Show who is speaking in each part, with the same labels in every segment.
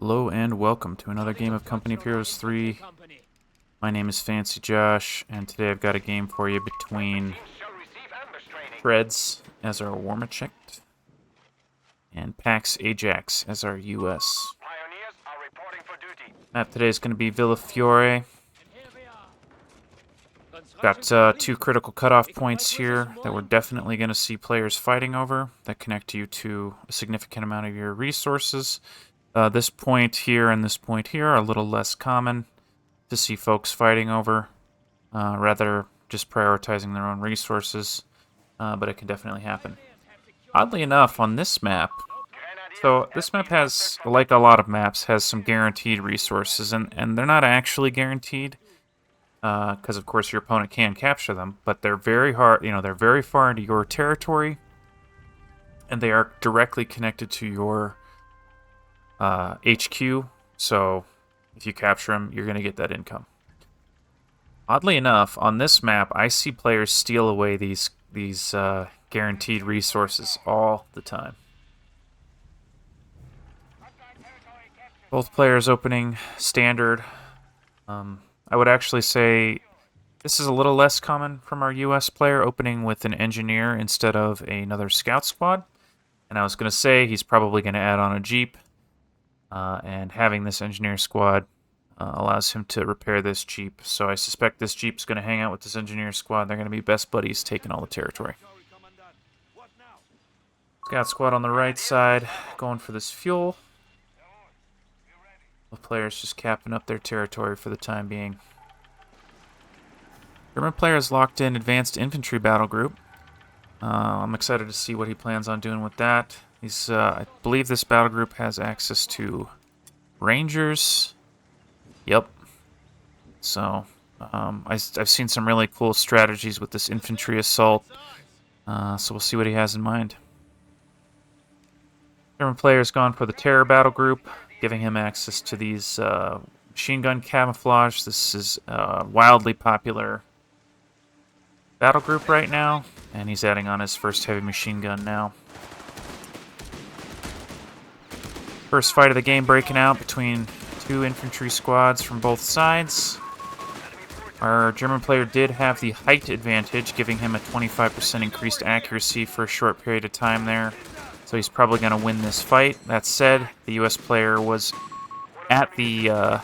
Speaker 1: Hello and welcome to another game of Company of Heroes 3. My name is Fancy Josh, and today I've got a game for you between Treadz as our War Machete and PAX AJAX as our US. Map today is going to be Villa Fiore. Got two critical cutoff points here that we're definitely going to see players fighting over that connect you to a significant amount of your resources. This point here and this point here are a little less common to see folks fighting over, rather just prioritizing their own resources, but it can definitely happen. Oddly enough, on this map, so this map has, like a lot of maps, has some guaranteed resources, and they're not actually guaranteed, because of course your opponent can capture them, but they're very hard, they're very far into your territory, and they are directly connected to your HQ, so if you capture them, you're going to get that income. Oddly enough, on this map, I see players steal away these guaranteed resources all the time. Both players opening standard. I would actually say this is a little less common from our US player, opening with an engineer instead of another scout squad. And I was going to say he's probably going to add on a jeep. And having this engineer squad allows him to repair this jeep. So I suspect this jeep's going to hang out with this engineer squad. They're going to be best buddies, taking all the territory. Scout squad on the right side, going for this fuel. The players just capping up their territory for the time being. German player is locked in advanced infantry battle group. I'm excited to see what he plans on doing with that. I believe this battle group has access to Rangers. Yep. So, I've seen some really cool strategies with this infantry assault. So we'll see what he has in mind. German player's gone for the terror battle group, giving him access to these machine gun camouflage. This is a wildly popular battle group right now, and he's adding on his first heavy machine gun now. First fight of the game breaking out between two infantry squads from both sides. Our German player did have the height advantage, giving him a 25% increased accuracy for a short period of time there. So he's probably going to win this fight. That said, the US player was at the...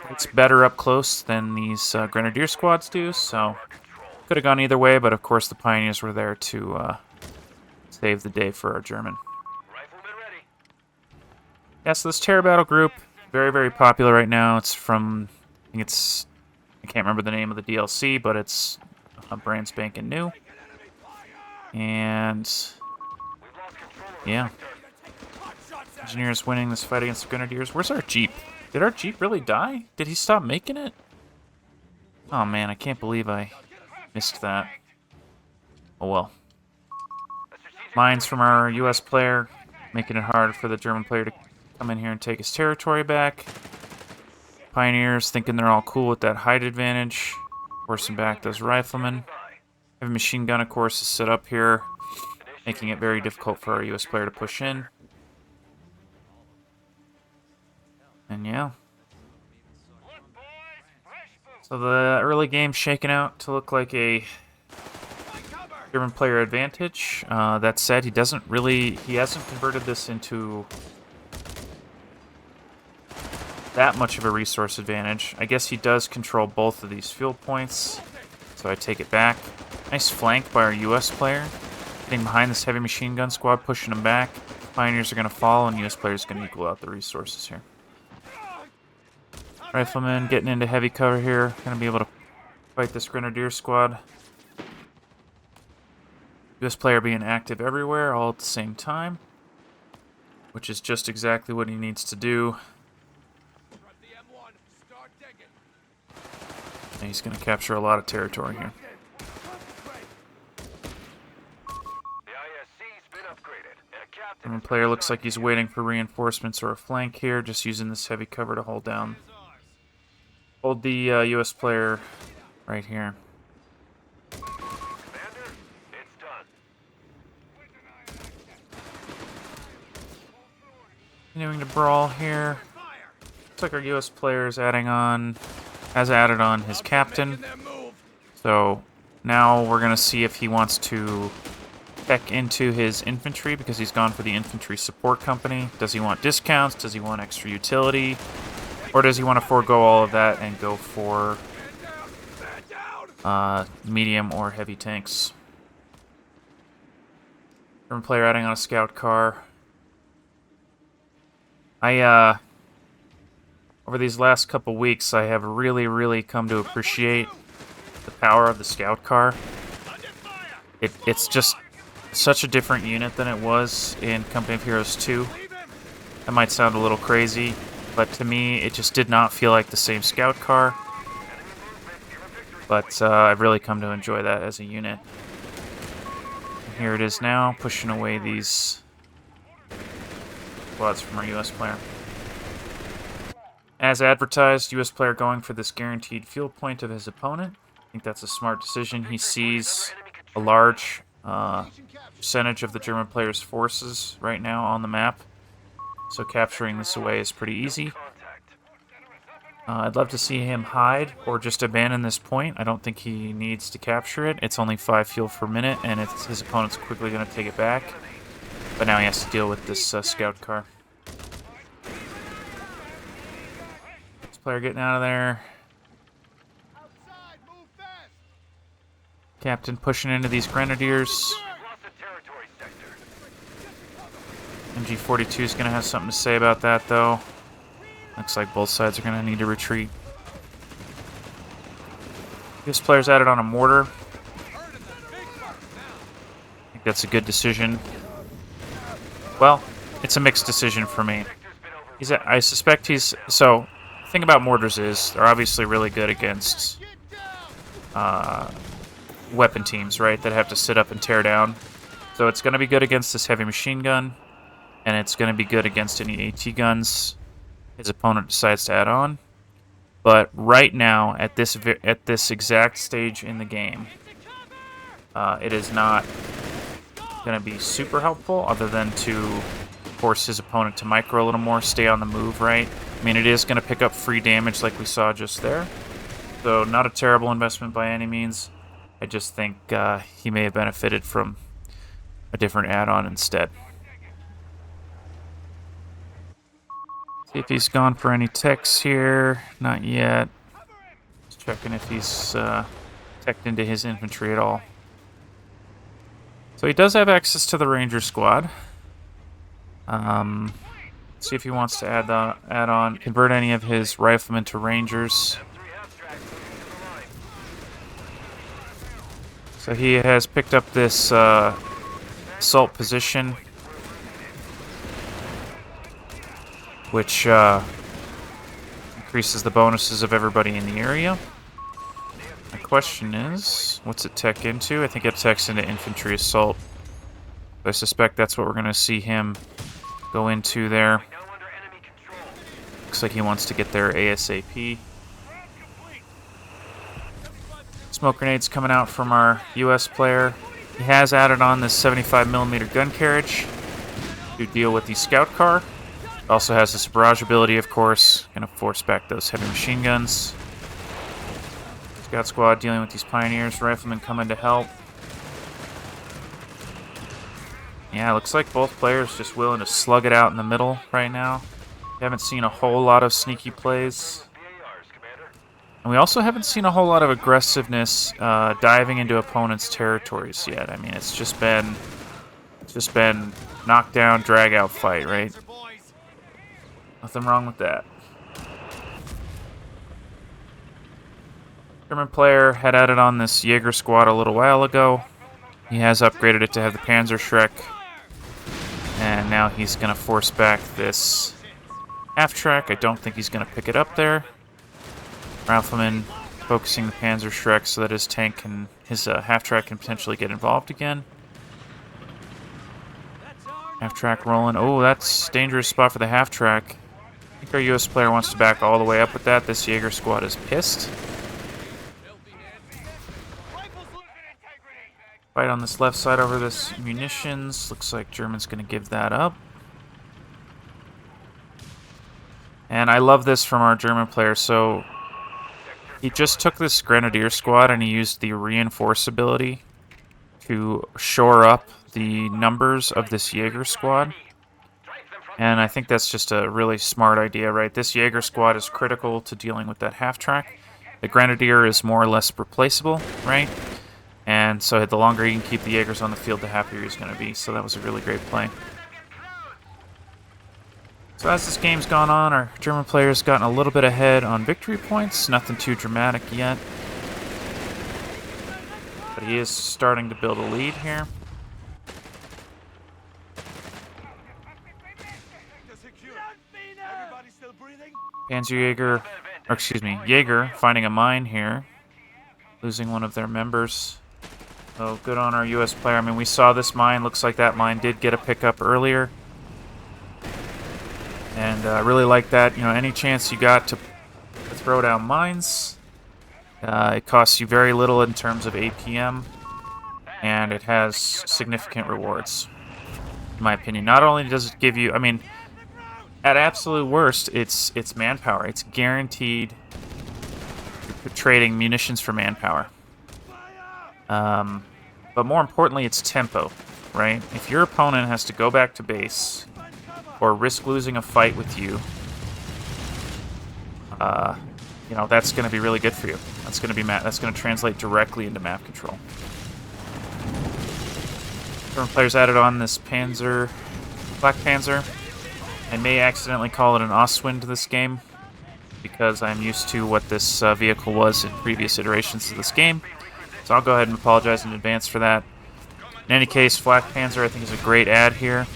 Speaker 1: it's better up close than these Grenadier squads do, so could have gone either way, but of course the Pioneers were there to save the day for our German. Yeah, so this terror battle group, very, very popular right now. It's from, I can't remember the name of the DLC, but it's brand spanking new. And yeah, Engineers winning this fight against the Grenadiers. Where's our Jeep? Did our Jeep really die? Did he stop making it? Oh man, I can't believe I missed that. Oh well. Mines from our US player, making it hard for the German player to come in here and take his territory back. Pioneers thinking they're all cool with that height advantage, forcing back those riflemen. Heavy machine gun, of course, is set up here, making it very difficult for our US player to push in. And yeah. So the early game's shaking out to look like a German player advantage. That said, he hasn't converted this into that much of a resource advantage. I guess he does control both of these fuel points, so I take it back. Nice flank by our US player, getting behind this heavy machine gun squad, pushing him back. Pioneers are going to follow, and US players going to equal out the resources here. Riflemen getting into heavy cover here, going to be able to fight this Grenadier squad. US player being active everywhere, all at the same time, which is just exactly what he needs to do. And he's going to capture a lot of territory here. German player looks like he's waiting for reinforcements or a flank here, just using this heavy cover to hold the US player right here. Continuing to brawl here. Looks like our U.S. player is has added on his captain. So now we're going to see if he wants to tech into his infantry because he's gone for the infantry support company. Does he want discounts? Does he want extra utility? Or does he want to forego all of that and go for medium or heavy tanks? German player adding on a scout car. Over these last couple weeks, I have really come to appreciate the power of the scout car. It's just such a different unit than it was in Company of Heroes 2. That might sound a little crazy, but to me, it just did not feel like the same scout car. But I've really come to enjoy that as a unit. And here it is now, pushing away these squads from our U.S. player. As advertised, U.S. player going for this guaranteed field point of his opponent. I think that's a smart decision. He sees a large percentage of the German player's forces right now on the map, so capturing this away is pretty easy. I'd love to see him hide or just abandon this point. I don't think he needs to capture it. It's only 5 fuel per minute, and his opponent's quickly going to take it back. But now he has to deal with this scout car. Player getting out of there. Captain pushing into these grenadiers. MG42 is going to have something to say about that, though. Looks like both sides are going to need to retreat. This player's added on a mortar. I think that's a good decision. Well, it's a mixed decision for me. I suspect he's... So, the thing about mortars is they're obviously really good against weapon teams, right, that have to sit up and tear down. So it's going to be good against this heavy machine gun, and it's going to be good against any AT guns his opponent decides to add on. But right now, at this exact stage in the game, it is not going to be super helpful, other than to force his opponent to micro a little more, stay on the move, right? I mean, it is going to pick up free damage like we saw just there. So not a terrible investment by any means. I just think he may have benefited from a different add-on instead. See if he's gone for any techs here. Not yet. Just checking if he's teched into his infantry at all. So he does have access to the Ranger squad. See if he wants to add on, convert any of his riflemen to Rangers. So he has picked up this assault position, which increases the bonuses of everybody in the area. My question is, what's it tech into? I think it techs into infantry assault. I suspect that's what we're going to see him go into there. Looks like he wants to get there ASAP. Smoke grenades coming out from our US player. He has added on this 75mm gun carriage to deal with the scout car. Also has this barrage ability, of course. Going to force back those heavy machine guns. Scout squad dealing with these pioneers. Riflemen coming to help. Yeah, looks like both players just willing to slug it out in the middle right now. We haven't seen a whole lot of sneaky plays. And we also haven't seen a whole lot of aggressiveness diving into opponents' territories yet. I mean, it's just been knockdown, drag-out fight, right? Nothing wrong with that. German player had added on this Jaeger squad a little while ago. He has upgraded it to have the Panzerschreck. And now he's going to force back this half-track. I don't think he's going to pick it up there. Rifleman focusing the Panzerschreck so that his tank and his half-track can potentially get involved again. Half-track rolling. Oh, that's a dangerous spot for the half-track. I think our U.S. player wants to back all the way up with that. This Jaeger squad is pissed. Fight on this left side over this munitions. Looks like German's going to give that up. And I love this from our German player. So he just took this Grenadier squad and he used the reinforce ability to shore up the numbers of this Jaeger squad. And I think that's just a really smart idea, right? This Jaeger squad is critical to dealing with that half-track. The Grenadier is more or less replaceable, right? And so the longer you can keep the Jaegers on the field, the happier he's going to be. So that was a really great play. So as this game's gone on, our German player's gotten a little bit ahead on victory points. Nothing too dramatic yet. But he is starting to build a lead here. Panzerjäger, or excuse me, Jaeger finding a mine here. Losing one of their members. So good on our US player. I mean, we saw this mine. Looks like that mine did get a pickup earlier. And I really like that. You know, any chance you got to throw down mines. It costs you very little in terms of APM. And it has significant rewards, in my opinion. Not only does it give you, I mean, at absolute worst, it's manpower. It's guaranteed trading munitions for manpower. But more importantly, it's tempo, right? If your opponent has to go back to base or risk losing a fight with you, you know, that's going to be really good for you. That's going to translate directly into map control. German players added on this Panzer, Black Panzer. I may accidentally call it an Ostwind this game because I'm used to what this vehicle was in previous iterations of this game. So I'll go ahead and apologize in advance for that. In any case, Black Panzer I think is a great add here.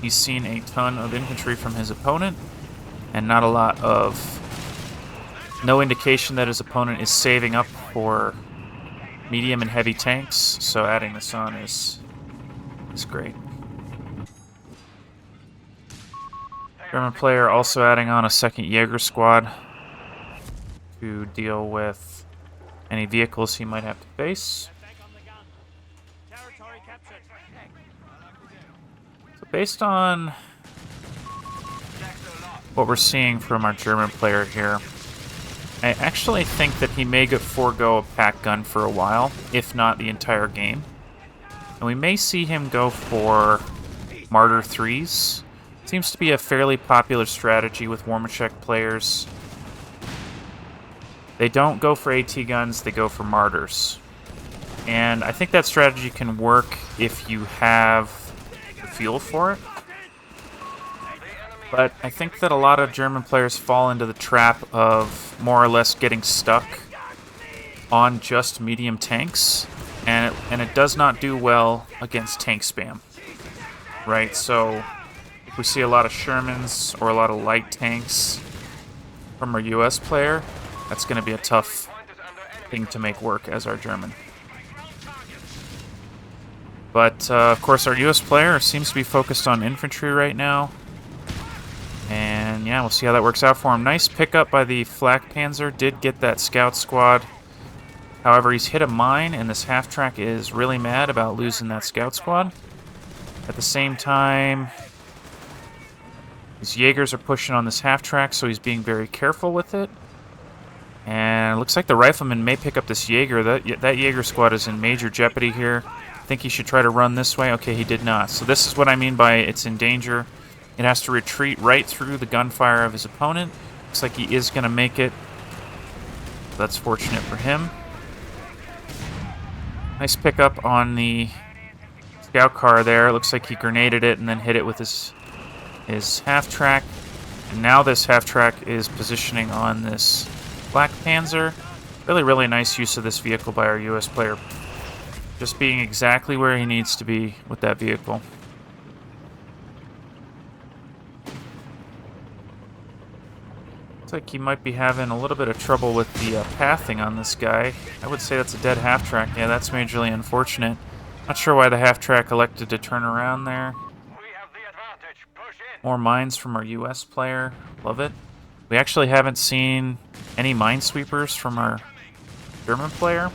Speaker 1: He's seen a ton of infantry from his opponent and not a lot of... no indication that his opponent is saving up for medium and heavy tanks, so adding this on is great. German player also adding on a second Jaeger squad to deal with any vehicles he might have to face. So based on what we're seeing from our German player here, I actually think that he may forego a pack gun for a while, if not the entire game. And we may see him go for Martyr 3s. Seems to be a fairly popular strategy with Warmachek players. They don't go for AT guns, they go for Martyrs. And I think that strategy can work if you have the fuel for it. But I think that a lot of German players fall into the trap of more or less getting stuck on just medium tanks. And it does not do well against tank spam. Right, so... if we see a lot of Shermans or a lot of light tanks from our US player, that's going to be a tough thing to make work as our German. But, of course, our US player seems to be focused on infantry right now. And, yeah, we'll see how that works out for him. Nice pickup by the Flak Panzer. Did get that scout squad. However, he's hit a mine, and this half-track is really mad about losing that scout squad. At the same time... these Jaegers are pushing on this half-track, so he's being very careful with it. And it looks like the Rifleman may pick up this Jaeger. That Jaeger squad is in major jeopardy here. I think he should try to run this way. Okay, he did not. So this is what I mean by it's in danger. It has to retreat right through the gunfire of his opponent. Looks like he is going to make it. That's fortunate for him. Nice pickup on the scout car there. Looks like he grenaded it and then hit it with his half-track. And now this half-track is positioning on this Black Panzer. Really, really nice use of this vehicle by our US player. Just being exactly where he needs to be with that vehicle. Looks like he might be having a little bit of trouble with the pathing on this guy. I would say that's a dead half-track. Yeah, that's majorly unfortunate. Not sure why the half-track elected to turn around there. More mines from our US player. Love it. We actually haven't seen any minesweepers from our German player.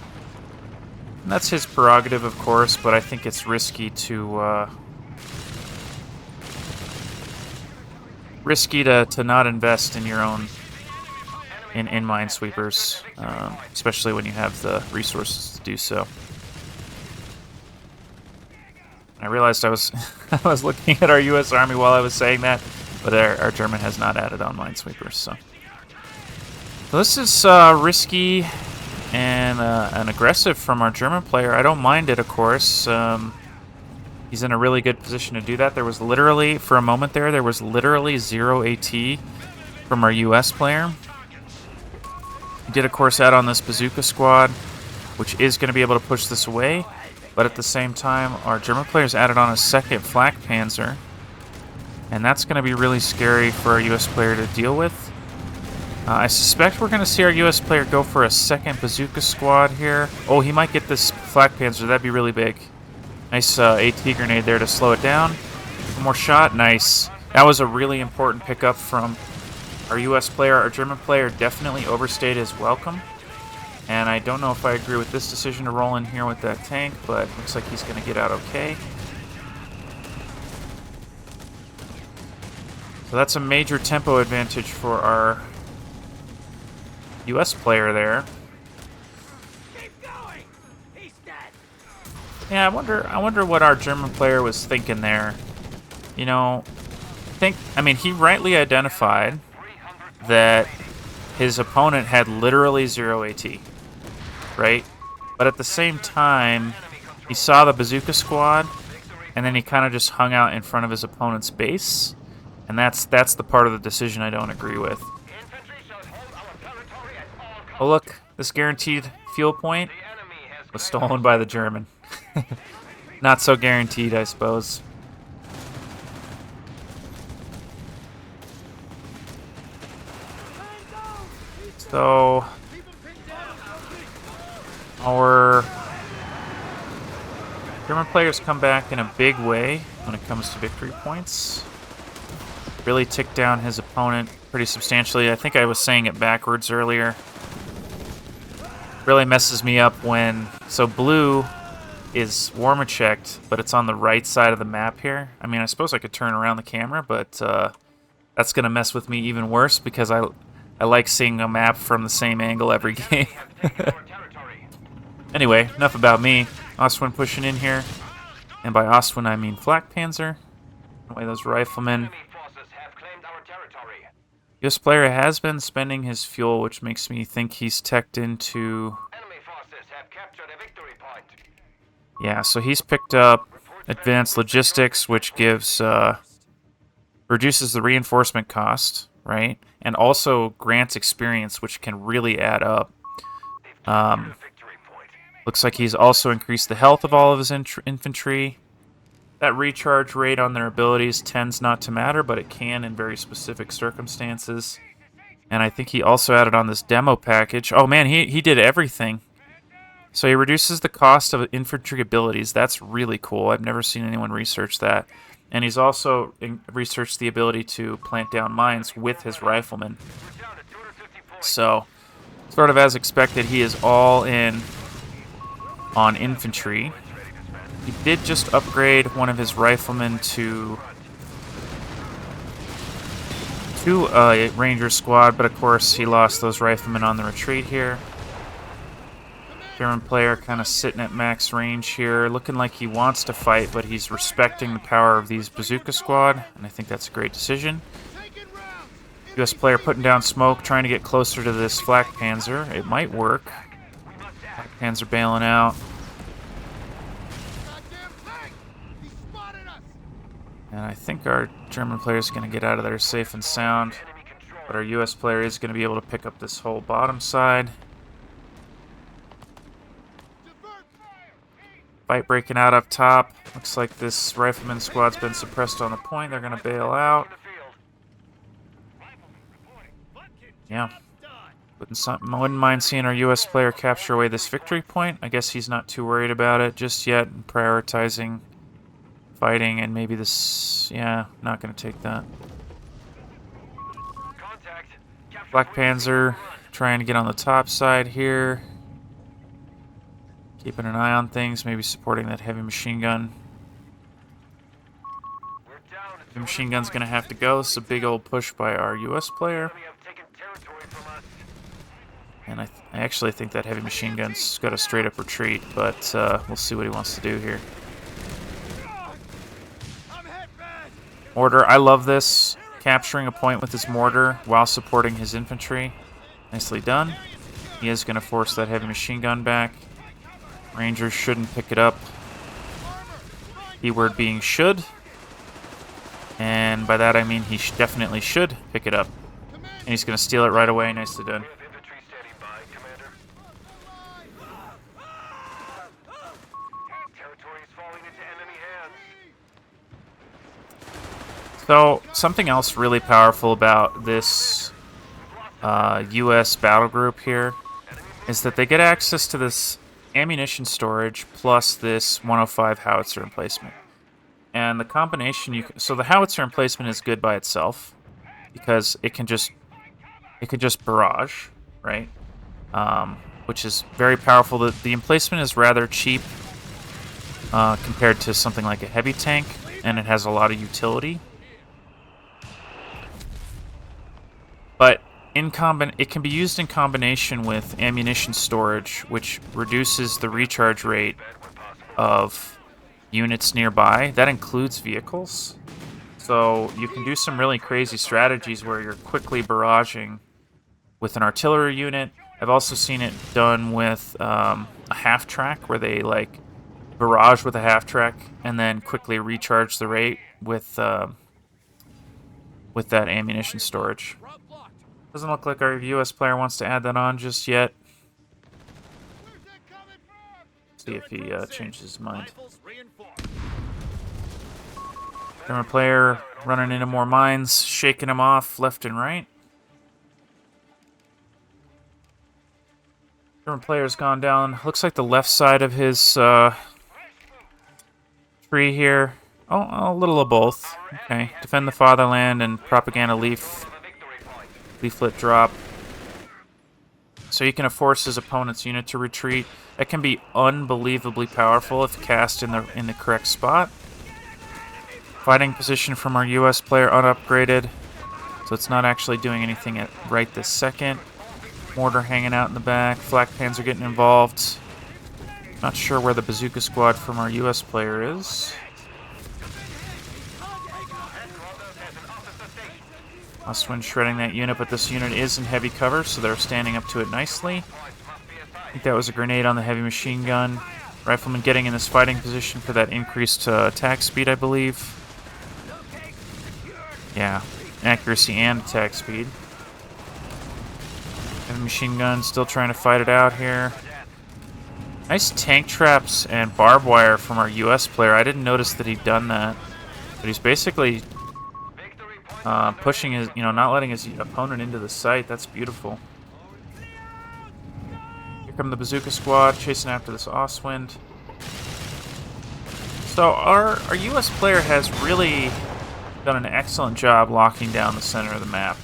Speaker 1: And that's his prerogative, of course, but I think it's risky to risky to not invest in your own in minesweepers, especially when you have the resources to do so. I realized I was I was looking at our U.S. Army while I was saying that, but our German has not added on minesweepers. So this is risky and aggressive from our German player. I don't mind it, of course. He's in a really good position to do that. There was literally, for a moment there was literally 0 AT from our U.S. player. He did, of course, add on this bazooka squad, which is going to be able to push this away. But at the same time, our German players added on a second flak panzer. And that's going to be really scary for our U.S. player to deal with. I suspect we're going to see our U.S. player go for a second bazooka squad here. Oh, he might get this flak panzer. That'd be really big. Nice AT grenade there to slow it down. One more shot. Nice. That was a really important pickup from our U.S. player. Our German player definitely overstayed his welcome. And I don't know if I agree with this decision to roll in here with that tank, but looks like he's going to get out okay. So that's a major tempo advantage for our U.S. player there. Yeah, I wonder what our German player was thinking there. You know, I mean, he rightly identified that his opponent had literally 0 AT, right? But at the same time, he saw the bazooka squad, and then he kind of just hung out in front of his opponent's base, and that's the part of the decision I don't agree with. Oh look, this guaranteed fuel point was stolen by the German. Not so guaranteed, I suppose. So our German players come back in a big way when it comes to victory points. Really ticked down his opponent pretty substantially. I think I was saying it backwards earlier. Really messes me up when... So blue is warmer checked, but it's on the right side of the map here. I mean, I suppose I could turn around the camera, but that's going to mess with me even worse because I like seeing a map from the same angle every game. Anyway, enough about me. Ostwind pushing in here. And by Ostwind, I mean flak panzer. Away those riflemen. US player has been spending his fuel, which makes me think he's teched into... Yeah, so he's picked up advanced logistics, which gives reduces the reinforcement cost, right? And also grants experience, which can really add up. Looks like he's also increased the health of all of his infantry. That recharge rate on their abilities tends not to matter, but it can in very specific circumstances. And I think he also added on this demo package. Oh man, he did everything. So he reduces the cost of infantry abilities. That's really cool. I've never seen anyone research that. And he's also researched the ability to plant down mines with his riflemen. So, sort of as expected, he is all in on infantry. He did just upgrade one of his riflemen to a ranger squad, but of course he lost those riflemen on the retreat here. German player kind of sitting at max range here, looking like he wants to fight, but he's respecting the power of these bazooka squad, and I think that's a great decision. US player putting down smoke, trying to get closer to this flak panzer. It might work. Flak panzer bailing out. And I think our German player is going to get out of there safe and sound, but our US player is going to be able to pick up this whole bottom side. Fight breaking out up top. Looks like this rifleman squad's been suppressed on the point. They're going to bail out. Yeah. Wouldn't mind seeing our US player capture away this victory point. I guess he's not too worried about it just yet, and prioritizing fighting, and maybe this... Yeah, not going to take that. Black Panzer trying to get on the top side here. Keeping an eye on things, maybe supporting that heavy machine gun. The machine gun's going to have to go. It's a big old push by our US player. And I actually think that heavy machine gun's got a straight-up retreat, but we'll see what he wants to do here. Mortar, I love this. Capturing a point with his mortar while supporting his infantry. Nicely done. He is going to force that heavy machine gun back. Rangers shouldn't pick it up. Keyword being should. And by that I mean he definitely should pick it up. And he's going to steal it right away. Nicely done. So, something else really powerful about this US battle group here is that they get access to this ammunition storage plus this 105 howitzer emplacement. And the combination, so the howitzer emplacement is good by itself because it can just barrage, right? Which is very powerful. The emplacement is rather cheap compared to something like a heavy tank, and it has a lot of utility. But it can be used in combination with ammunition storage, which reduces the recharge rate of units nearby. That includes vehicles. So you can do some really crazy strategies where you're quickly barraging with an artillery unit. I've also seen it done with a half-track, where they like barrage with a half-track and then quickly recharge the rate with that ammunition storage. Doesn't look like our US player wants to add that on just yet. See if he changes his mind. German player running into more mines, shaking him off left and right. German player's gone down. Looks like the left side of his tree here. Oh, a little of both. Okay. Defend the fatherland and propaganda leaflet drop. So he can force his opponent's unit to retreat. That can be unbelievably powerful if cast in the correct spot. Fighting position from our US player unupgraded, so it's not actually doing anything at right this second. Mortar hanging out in the back. Flak pans are getting involved. Not sure where the bazooka squad from our US player is. Ostwind shredding that unit, but this unit is in heavy cover, so they're standing up to it nicely. I think that was a grenade on the heavy machine gun. Rifleman getting in this fighting position for that increased attack speed, I believe. Yeah, accuracy and attack speed. Heavy machine gun still trying to fight it out here. Nice tank traps and barbed wire from our US player. I didn't notice that he'd done that, but he's basically pushing his, not letting his opponent into the site. That's beautiful. Here come the bazooka squad chasing after this Ostwind. So our US player has really done an excellent job locking down the center of the map.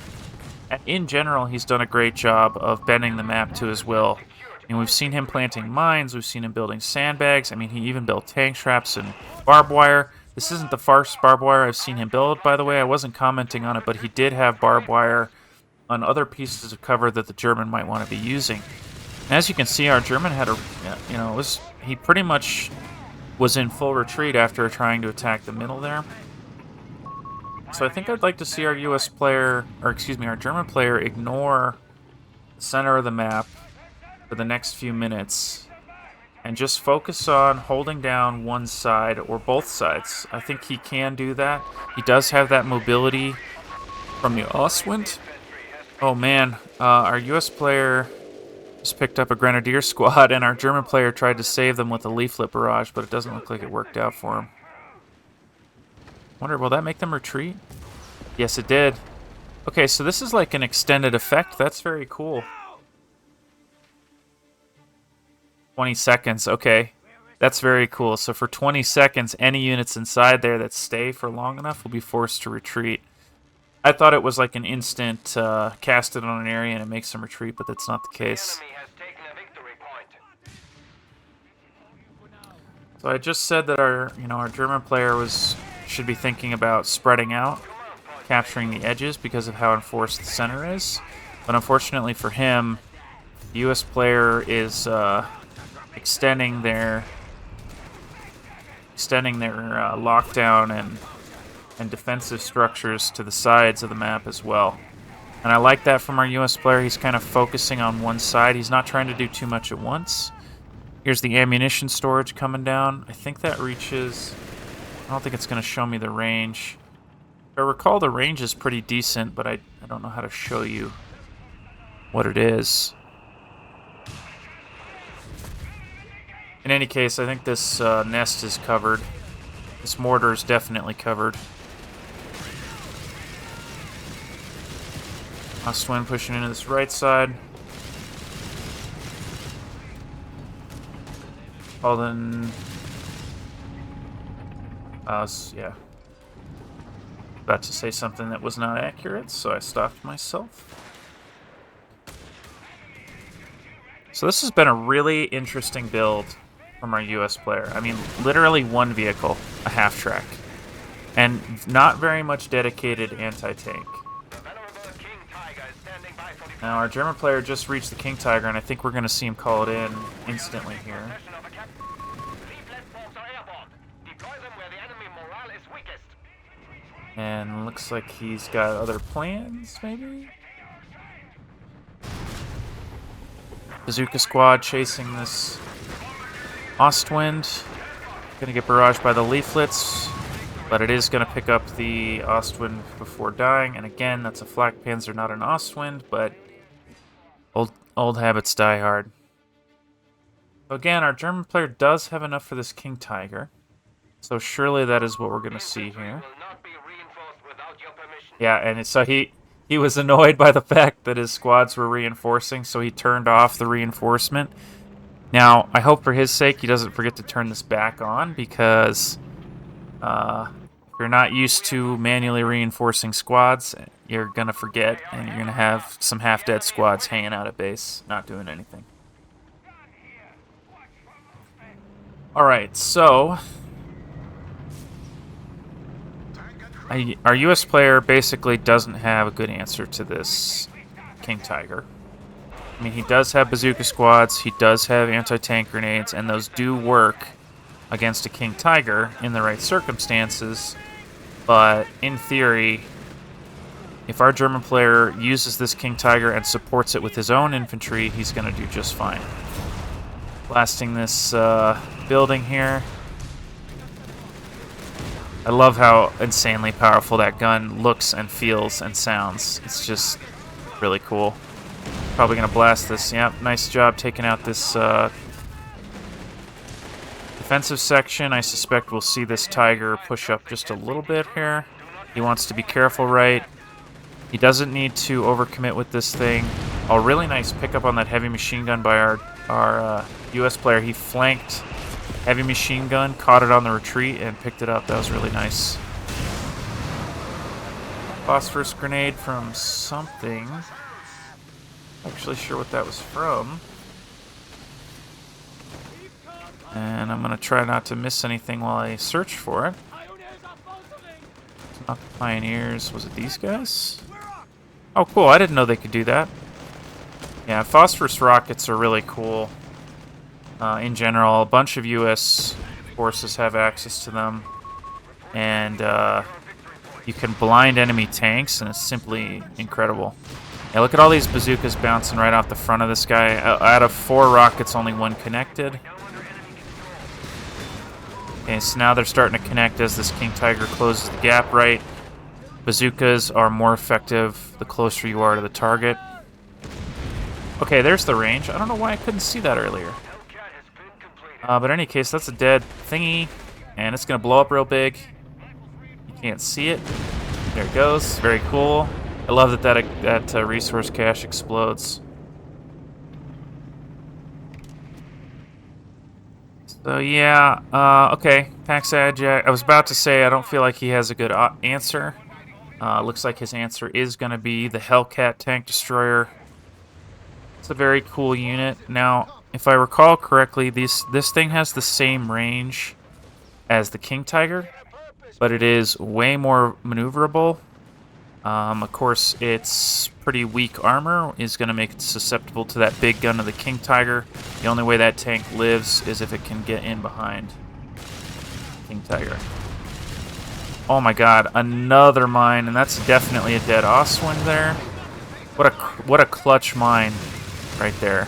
Speaker 1: And in general, he's done a great job of bending the map to his will. And we've seen him planting mines, we've seen him building sandbags. I mean, he even built tank traps and barbed wire. This isn't the first barbed wire I've seen him build, by the way. I wasn't commenting on it, but he did have barbed wire on other pieces of cover that the German might want to be using. And as you can see, our German had he pretty much was in full retreat after trying to attack the middle there. So I think I'd like to see our US player, or excuse me, our German player ignore the center of the map for the next few minutes and just focus on holding down one side or both sides. I think he can do that. He does have that mobility from the Ostwind. Oh man, our US player just picked up a Grenadier squad, and our German player tried to save them with a leaflet barrage, but it doesn't look like it worked out for him. Wonder, will that make them retreat? Yes, it did. Okay, so this is like an extended effect. That's very cool. 20 seconds, okay. That's very cool. So for 20 seconds, any units inside there that stay for long enough will be forced to retreat. I thought it was like an instant cast it on an area and it makes them retreat, but that's not the case. So I just said that our German player was should be thinking about spreading out, capturing the edges because of how enforced the center is. But unfortunately for him, the U.S. player is extending their lockdown and defensive structures to the sides of the map as well. And I like that from our U.S. player. He's kind of focusing on one side. He's not trying to do too much at once. Here's the ammunition storage coming down. I think that reaches... I don't think it's going to show me the range. If I recall, the range is pretty decent, but I don't know how to show you what it is. In any case, I think this nest is covered. This mortar is definitely covered. Ostwind pushing into this right side. Alden... yeah. About to say something that was not accurate, so I stopped myself. So this has been a really interesting build from our US player. I mean, literally one vehicle, a half-track, and not very much dedicated anti-tank. Now, our German player just reached the King Tiger, and I think we're going to see him call it in instantly here. And looks like he's got other plans, maybe? Bazooka squad chasing this Ostwind. Gonna get barraged by the leaflets, but it is gonna pick up the Ostwind before dying. And again, that's a flak panzer, not an Ostwind, but old habits die hard. So again, our German player does have enough for this King Tiger. So surely that is what we're gonna see here. Yeah, and so he was annoyed by the fact that his squads were reinforcing, so he turned off the reinforcement. Now, I hope for his sake he doesn't forget to turn this back on, because if you're not used to manually reinforcing squads, you're going to forget, and you're going to have some half-dead squads hanging out at base, not doing anything. Alright, so... our US player basically doesn't have a good answer to this King Tiger. I mean, he does have bazooka squads, he does have anti-tank grenades, and those do work against a King Tiger in the right circumstances. But in theory, if our German player uses this King Tiger and supports it with his own infantry, he's going to do just fine. Blasting this building here. I love how insanely powerful that gun looks and feels and sounds. It's just really cool. Probably going to blast this. Yep, nice job taking out this defensive section. I suspect we'll see this Tiger push up just a little bit here. He wants to be careful, right? He doesn't need to overcommit with this thing. A really nice pickup on that heavy machine gun by our US player. He flanked heavy machine gun, caught it on the retreat, and picked it up. That was really nice. Phosphorus grenade from something. Not actually sure what that was from. And I'm going to try not to miss anything while I search for it. It's not the Pioneers. Was it these guys? Oh, cool. I didn't know they could do that. Yeah, phosphorus rockets are really cool. In general, a bunch of U.S. forces have access to them, and you can blind enemy tanks, and it's simply incredible. Yeah, look at all these bazookas bouncing right off the front of this guy. Out of 4 rockets, only 1 connected. Okay, so now they're starting to connect as this King Tiger closes the gap right. Bazookas are more effective the closer you are to the target. Okay, there's the range. I don't know why I couldn't see that earlier. But in any case, that's a dead thingy, and it's going to blow up real big. You can't see it. There it goes. Very cool. I love that resource cache explodes. So yeah, okay. PAX AJAX. I was about to say I don't feel like he has a good answer. Looks like his answer is going to be the Hellcat tank destroyer. It's a very cool unit. Now, if I recall correctly, this thing has the same range as the King Tiger, but it is way more maneuverable. Of course, its pretty weak armor is going to make it susceptible to that big gun of the King Tiger. The only way that tank lives is if it can get in behind King Tiger. Oh my god, another mine, and that's definitely a dead Oswind there. What a clutch mine right there.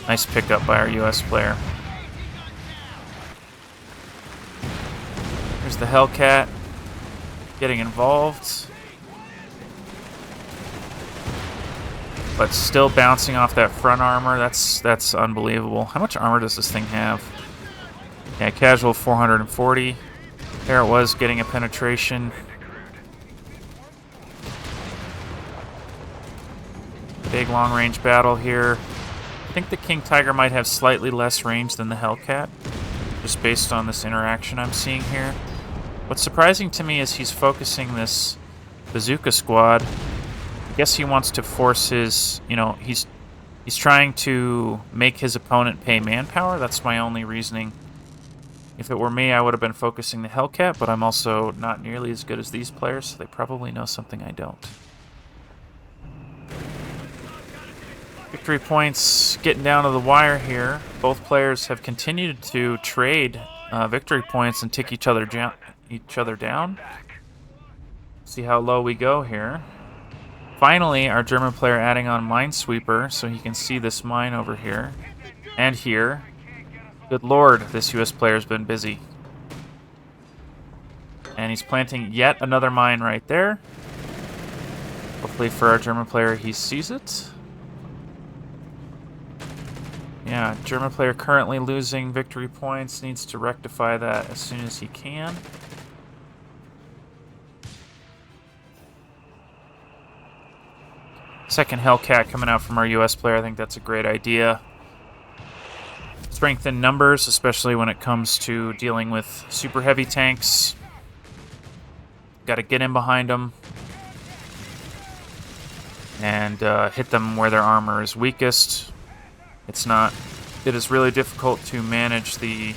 Speaker 1: Nice pickup by our US player. Here's the Hellcat getting involved, but still bouncing off that front armor. That's unbelievable. How much armor does this thing have? Yeah, casual 440. There it was, getting a penetration. Big long-range battle here. I think the King Tiger might have slightly less range than the Hellcat, just based on this interaction I'm seeing here. What's surprising to me is he's focusing this bazooka squad. I guess he wants to force his, he's trying to make his opponent pay manpower. That's my only reasoning. If it were me, I would have been focusing the Hellcat, but I'm also not nearly as good as these players, so they probably know something I don't. Victory points getting down to the wire here. Both players have continued to trade victory points and tick each other down. See how low we go here. Finally, our German player adding on Minesweeper so he can see this mine over here and here. Good lord, this US player's been busy. And he's planting yet another mine right there. Hopefully for our German player, he sees it. Yeah, German player currently losing victory points, needs to rectify that as soon as he can. Second Hellcat coming out from our US player. I think that's a great idea. Strength in numbers, especially when it comes to dealing with super heavy tanks. Got to get in behind them and hit them where their armor is weakest. It is really difficult to manage the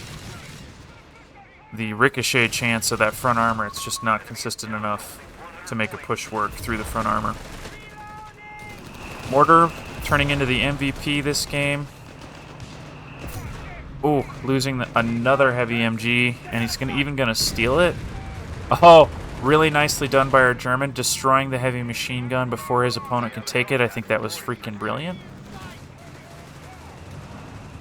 Speaker 1: ricochet chance of that front armor. It's just not consistent enough to make a push work through the front armor. Mortar turning into the MVP this game. Ooh, losing another heavy MG, and he's even gonna steal it. Oh, really nicely done by our German, destroying the heavy machine gun before his opponent can take it. I think that was freaking brilliant.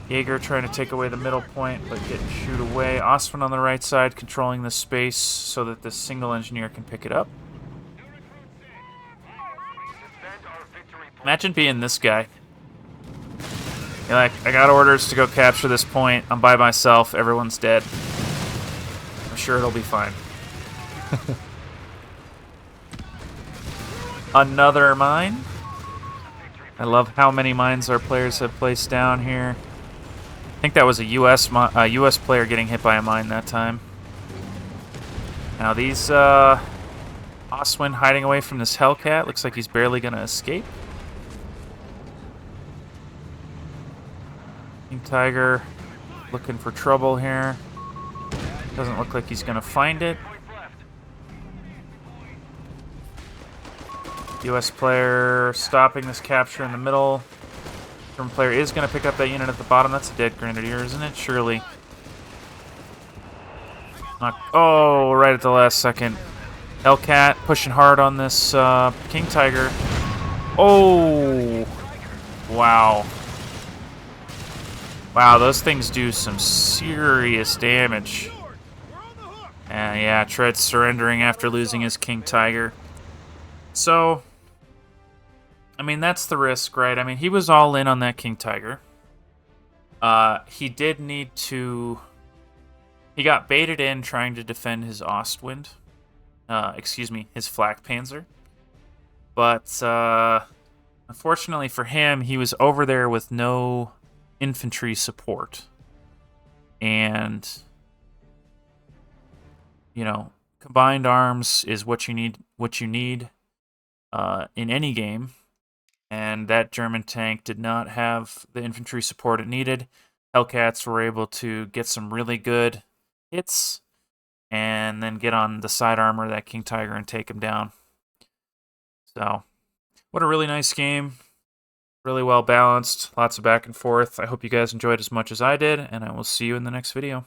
Speaker 1: Jaeger trying to take away the middle point, but getting shooed away. Osman on the right side, controlling the space so that this single engineer can pick it up. Imagine being this guy. You're like, I got orders to go capture this point. I'm by myself. Everyone's dead. I'm sure it'll be fine. Another mine. I love how many mines our players have placed down here. I think that was a US player getting hit by a mine that time. Now these Oswin hiding away from this Hellcat. Looks like he's barely going to escape. King Tiger looking for trouble here. Doesn't look like he's going to find it. US player stopping this capture in the middle. German player is going to pick up that unit at the bottom. That's a dead Grenadier, isn't it? Surely. Oh, right at the last second. Hellcat pushing hard on this King Tiger. Oh! Wow. Wow, those things do some serious damage. And yeah, Treadz surrendering after losing his King Tiger. So, I mean, that's the risk, right? I mean, he was all in on that King Tiger. He did need to... He got baited in trying to defend his Ostwind. His Flak Panzer. But, unfortunately for him, he was over there with no infantry support. And, combined arms is what you need in any game. And that German tank did not have the infantry support it needed. Hellcats were able to get some really good hits and then get on the side armor of that King Tiger and take him down. So, what a really nice game. Really well balanced, lots of back and forth. I hope you guys enjoyed as much as I did, and I will see you in the next video.